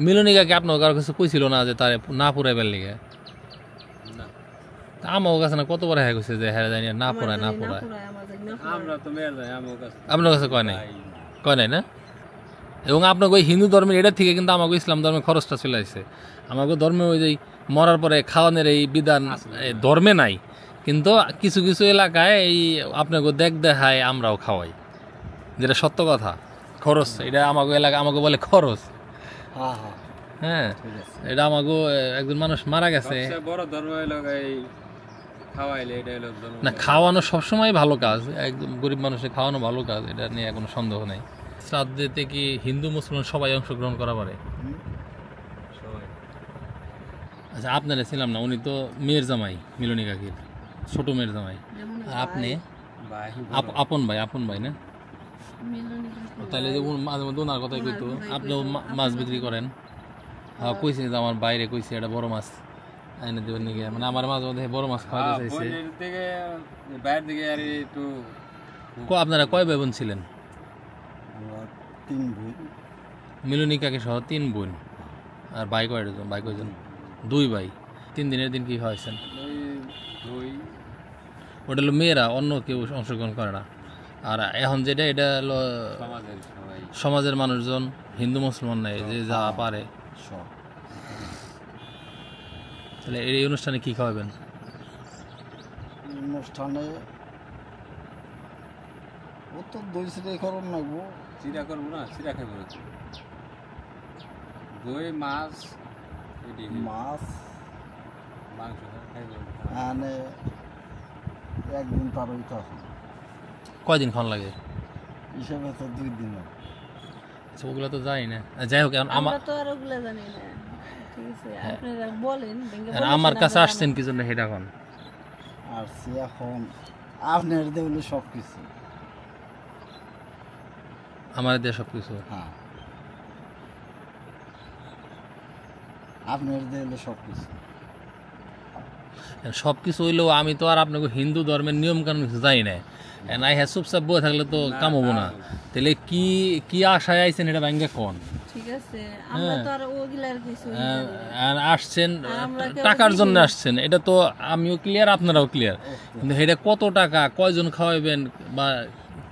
মিলনিকাকে আপনার কারো কাছে কইছিল না যে তারে না পুরাইবার লিগে? আমার কাছে না কতবার হ্যাঁ কইছে যে হ্যাঁ জানি না পুরায় না পুরায়। আপনার কাছে কয় নাই না? এবং আপনাকে ওই হিন্দু ধর্মের এটা থেকে কিন্তু আমাকে ইসলাম ধর্মের খরচটা চলে আসছে। আমাকে ধর্মে ওই যে মরার পরে খাওয়ানোর এই বিধান ধর্মে নাই, কিন্তু কিছু কিছু এলাকায় এই আপনাকে দেখায় আমরাও খাওয়াই, যেটা সত্য কথা। খরচ এটা আমাকে এলাকা আমাকে বলে খরচ। হ্যাঁ, এটা আমাকে একজন মানুষ মারা গেছে। না, খাওয়ানো সবসময় ভালো কাজ, একদম গরিব মানুষের খাওয়ানো ভালো কাজ, এটা নিয়ে কোনো সন্দেহ নেই। শ্রাদ্ধেতে কি হিন্দু মুসলমান সবাই অংশগ্রহণ করা পারে? আচ্ছা, আপনারা ছিলাম না, উনি তো মেয়ের জামাই, মিলনী কাকির ছোট মেয়ের জামাই। আর আপনি আপন ভাই না? তাহলে যে মাঝে মধ্যে ওনার কথাই কইতো, আপনিও মাছ বিক্রি করেন। হ্যাঁ, কইছে যে আমার বাইরে কইছে এটা বড় মাছ এনে দেবেন নাকি, মানে আমার মাঝে মধ্যে বড় মাছ খাওয়াতে চাইছে। আপনারা কয় ভাই বোন ছিলেন? মিলনী কাকি সহ 3 বোন। আর ভাই কয়জন? ভাই কয়জন? 2 ভাই। 3 দিনের দিন কি খাওয়াইছেন? ওটা হলো মেয়েরা, অন্য কেউ অংশগ্রহণ করে না। আর এখন যেটা এটা হলো সমাজের মানুষজন, হিন্দু মুসলমান নাই, যে যা পারে। তাহলে এই অনুষ্ঠানে কি খাওয়াবেন? অনুষ্ঠানে ও তো দই চিরা করুন না গো, চিরা করবো না, চিরা খাইব দই মাছ মাছ মাংস খাইব। মানে একদিন তার ওইটা কয়দিন খাওয়ান লাগে হিসাবে? তো 2 দিন। আচ্ছা, ওগুলো তো জানি না। যাই হোক, আমরা তো আর ওগুলো জানি না। ঠিক আছে, আপনারা বলেন। আমার কাছে আসছেন কি জন্য সেটা এখন? আর সে এখন আপনার দেবলে সব কিছু, আমার দিয়ে সব কিছু। হ্যাঁ, আপনার দেবলে সব কিছু। সব কিছু হইলেও আমি তো আর আপনাকে হিন্দু ধর্মের নিয়ম কানুন কিছু জানি না। নাই হ্যাঁ, চুপচাপ বয়ে থাকলে তো কাম হবো না। তাহলে কি কি আশায় আইছেন এটা ব্যাংকে কোন? ঠিক আছে, আমরা তো আর ওগুলার কিছু আসছেন টাকার জন্য আসছেন, এটা তো আমিও ক্লিয়ার, আপনারাও ক্লিয়ার। কিন্তু এটা কত টাকা, কয়জন খাওয়াইবেন, বা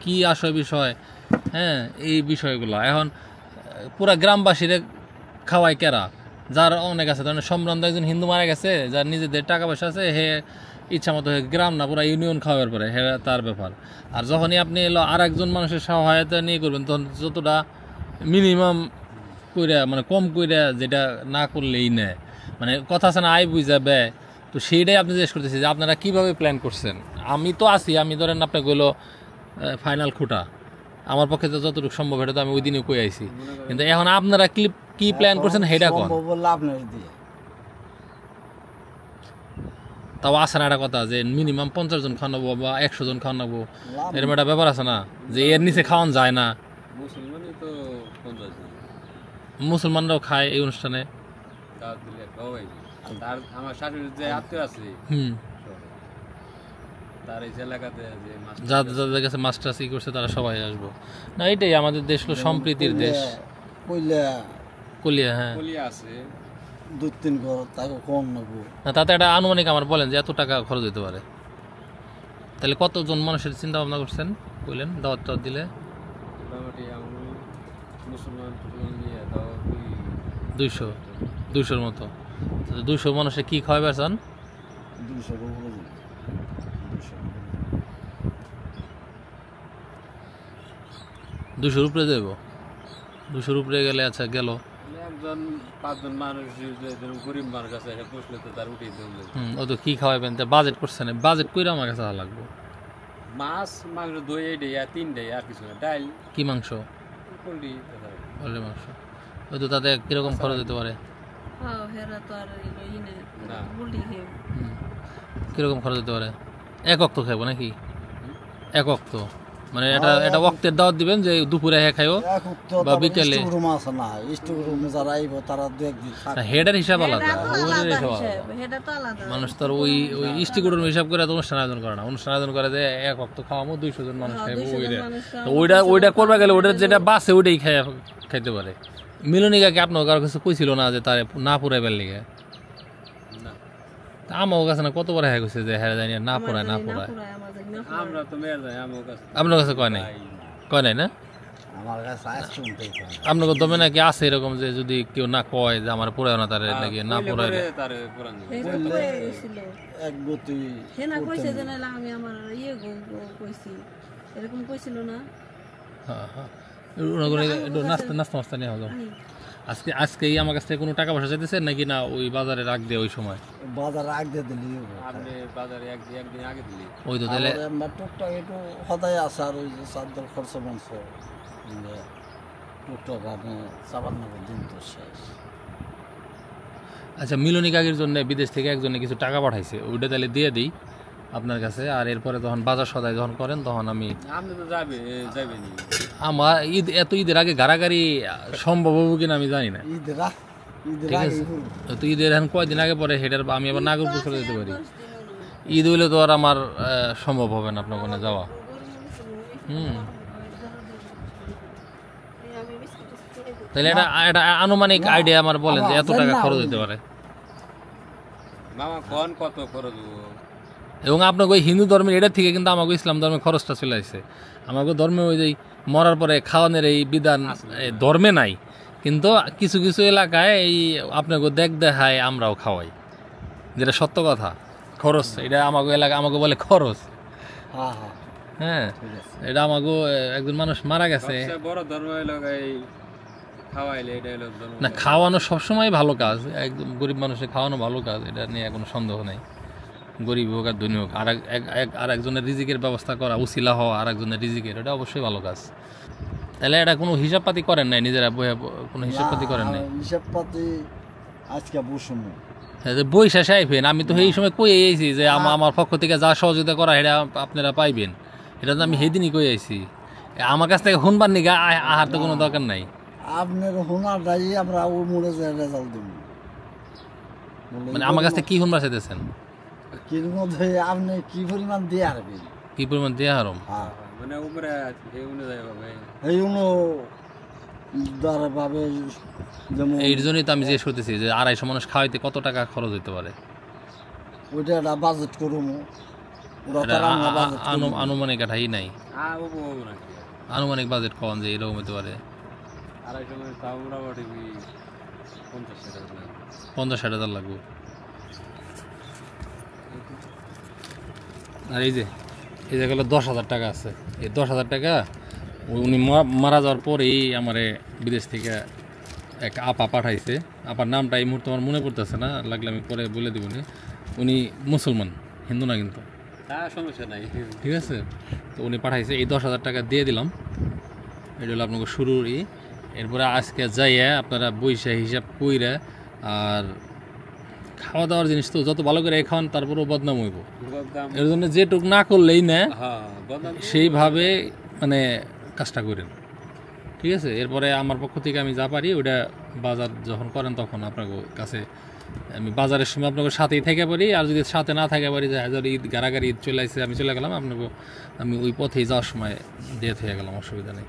কি আশয় বিষয়, হ্যাঁ, এই বিষয়গুলো এখন পুরা গ্রামবাসীরা খাওয়ায় কেরা? যার অনেক আছে, ধরেন সম্ভ্রান্ত একজন হিন্দু মারা গেছে, যার নিজেদের টাকা পয়সা আছে, হে ইচ্ছা মতো গ্রাম না পুরা ইউনিয়ন খাওয়ার পরে, হে তার ব্যাপার। আর যখনই আপনি এলো আর একজন মানুষের সহায়তা নিয়ে করবেন, তখন যতটা মিনিমাম কইরা, মানে কম কইরা, যেটা না করলেই নেয়, মানে কথা আছে না, আয় বুঝা ব্যয়। তো সেইটাই আপনি জিজ্ঞেস করতেছি যে আপনারা কীভাবে প্ল্যান করছেন। আমি তো আছি, আমি ধরেন আপনাকে হইলো ফাইনাল খুঁটা, আমার পক্ষে তো যতটুকু সম্ভব এটা তো আমি ওই দিনে কই আইছি। কিন্তু এখন আপনারা কি প্ল্যান করছেন সেটা কোন? তাও আছে না একটা কথা যে মিনিমাম 50 জন খাওয়ানো বা 100 জন খাওয়ানো, এরকম একটা ব্যাপার আছে না, যে এর নিচে খাওয়ান যায় না। মুসলমানরাও খায় এই অনুষ্ঠানে। যাদের কাছে মাস্টার্স ই করছে তারা সবাই আসবো না, এটাই আমাদের দেশ হলো সম্প্রীতির দেশ। কলিয়া, হ্যাঁ, না তাতে একটা আনুমানিক আমার বলেন যে এত টাকা খরচ হতে পারে। তাহলে কতজন মানুষের চিন্তা ভাবনা করছেন বললেন দাওয়াত দিলে? 200-200 মতো। 200 মানুষে কি খাওয়াবে চান? 200 উপরে যাব। 200 উপরে গেলে আচ্ছা গেল একজন 5জন মানুষ, গরিব মানুষ আছে, বসলে তো তার উঠেই দেবে। ও তো কি খাওয়াবেন? তা বাজেট করছেন? বাজেট কইরা আমার কাছে লাগবে মাছ মাংস দই এই আর 3 ডে আর কিছু না। ডাল কি মাংস? পোল্ট্রি মাংস। ওই তো তাতে কিরকম খরচ হতে পারে? কিরকম খরচ হতে পারে? একক তো খাইব নাকি? একক তো মানে এটা ওয়াক্তের দাওয়াত দিবেন যে দুপুরে খাইও বা বিকেলে? হেডের হিসাব আলাদা, মানুষ তো ওই স্টিকুডের হিসাব করে অনুষ্ঠান আয়োজন করে না। অনুষ্ঠান আয়োজন করে যে একক তো খাওয়াবো 200 জন মানুষ খাইবো, ওইটা করবা গেলে ওটা যেটা বাসে ওইটাই খাইতে পারে। মিলনিকাকে আপনার কারো কাছে কইছিল না যে তারে না পুরাইবার লিগে? না আমার কাছে না কতবার হ্যাঁ কইছে যে হ্যাঁ জানি না পুরায় না পুরায়। আমরা তো মেয়ের যাই আমার কাছে আপনার কাছে কয় নাই? কয় নাই না? আমার কাছে আজ শুনতেই পাই আপনার দমে নাকি আছে এরকম যে যদি কেউ না কয় যে আমার পুরায় না তারে নাকি না পুরায় তারে পুরান এক গতি হেনা কইছে যে নাইলে আমি আমার ইয়ে কইছি এরকম কইছিল না হ্যাঁ হ্যাঁ একটু নাস্তা নাস্তা মাস্তা নিয়ে হবে। আজকে আজকেই আমার কাছ থেকে কোনো টাকা পয়সা চাইতেছে নাকি না ওই বাজারে রাখ দিয়ে ওই সময়? বাজার আগ দিয়ে দিলি আপনি বাজারে একদিন আগে দিলি ওই তো তাহলে টুকটাক একটু সদাই আছে আর ওই যে চারদল খরচ মাংস টুকটাক আপনি চাপাত নাকি দিন তো শেষ। আচ্ছা মিলনী কাকির জন্য বিদেশ থেকে একজনে কিছু টাকা পাঠাইছে, ওইটা তাহলে দিয়ে দিই আপনার কাছে। আর এরপরে যখন বাজার সদাই যখন করেন তখন আমি আপনি তো যাবেনি আমার ঈদের আগে গাড়াগাড়ি সম্ভব হবে কিনা আমি জানি না, ঈদরা ঠিক আছে? তো ঈদের এখন কয়দিন আগে পরে হেটার আমি আবার নাগরপুর চলে যেতে পারি। ঈদ হইলে তো আর আমার সম্ভব হবে না আপনার ওখানে যাওয়া। তাহলে এটা একটা আনুমানিক আইডিয়া আমার বলেন যে এত টাকা খরচ হতে পারে। মামা কোন কত খরচ হবো? এবং আপনাকে ওই হিন্দু ধর্মের এটা থেকে কিন্তু আমাকে ইসলাম ধর্মের খরচটা চলে আসছে। আমাকে ধর্মে ওই যে মরার পরে খাওয়ানোর এই বিধান ধর্মে নাই, কিন্তু কিছু কিছু এলাকায় এই আপনাকে দেখায় আমরাও খাওয়াই, যেটা সত্য কথা। খরচ এটা আমাকে এলাকা আমাকে বলে খরচ। হ্যাঁ হ্যাঁ হ্যাঁ ঠিক আছে। এটা আমাকে একজন মানুষ মারা গেছে। সবচেয়ে বড় ধর্ম হলো এই খাওয়াইলে, এটা হলো ধর্ম। না খাওয়ানো সবসময় ভালো কাজ, একদম গরিব মানুষের খাওয়ানো ভালো কাজ, এটা নিয়ে কোনো সন্দেহ নেই। গরিব হোক আর ধনী হোক, আর একজনের রিজিকের ব্যবস্থা করা, উসিলা হওয়া আর একজনের রিজিকের, এটা অবশ্যই ভালো কাজ। তাহলে এটা কোনো হিসাব পাতি করেন নাই নিজেরা? কোনো হিসাব পাতি করেন নাই? হিসাব পাতি আজকে বসুন বই শেষে আইবেন, আমি তো এই সময় কই আইছি যে আমার পক্ষ থেকে যা সহযোগিতা করা এটা আপনারা পাইবেন, এটা তো আমি সেদিনই কই আইছি। আমার কাছ থেকে শুনবার নিগা আহার তো কোনো দরকার নাই। আপনার হুনারটাই আমরা ও মনে যায় রেজাল্ট দেব। মানে আমার কাছ থেকে কি শুনবার চাইতেছেন? কির মধ্যে আপনি কি পরিমাণ দিয়ে আসবেন, কি পরিমাণ দিয়ে হারম? হ্যাঁ মানে উপরে এই অনুযায়ী হবে। এই দ্বারা ভাবে যেমন এই জন্যই তো আমি জিজ্ঞেস করতেছি যে 250 মানুষ খাওয়াইতে কত টাকা খরচ হইতে পারে? ওইটা একটা বাজেট করুন, আনুমানিক এটাই নাই, ওবো নাকি আনুমানিক বাজেট কম যে এরকম হতে পারে। 250 মানে তাও মোটামুটি 50-60 টাকা। 50-60 হাজার লাগবে। আর এই যে গেল 10,000 টাকা আছে, এই 10,000 টাকা উনি মারা যাওয়ার পরেই আমারে বিদেশ থেকে এক আপা পাঠাইছে। আপার নামটা এই মুহূর্তে আমার মনে পড়তেছে না, লাগলে আমি পরে বলে দিব। উনি মুসলমান, হিন্দু না কিন্তু, সমস্যা নাই, ঠিক আছে? তো উনি পাঠাইছে, এই 10,000 টাকা দিয়ে দিলাম। এটা হলো আপনাকে শুরুরই। এরপরে আজকে যাইয়া আপনারা বইসা হিসাব কইরা, আর খাওয়া দাওয়ার জিনিস তো যত ভালো করে খাওয়ান তারপরেও বদনাম হইব। এর জন্য যেটুক না করলেই না সেইভাবে মানে কাজটা করেন, ঠিক আছে? এরপরে আমার পক্ষ থেকে আমি যা পারি ওইটা বাজার যখন করেন তখন আপনার কাছে আমি বাজারের সময় আপনাকে সাথেই থেকে পারি। আর যদি সাথে না থাকে পারি যে হাজার ঈদ গাড়াগাড়ি ঈদ চলে আসছে, আমি চলে গেলাম আপনাকে, আমি ওই পথেই যাওয়ার সময় দিয়ে থেকে গেলাম, অসুবিধা নেই।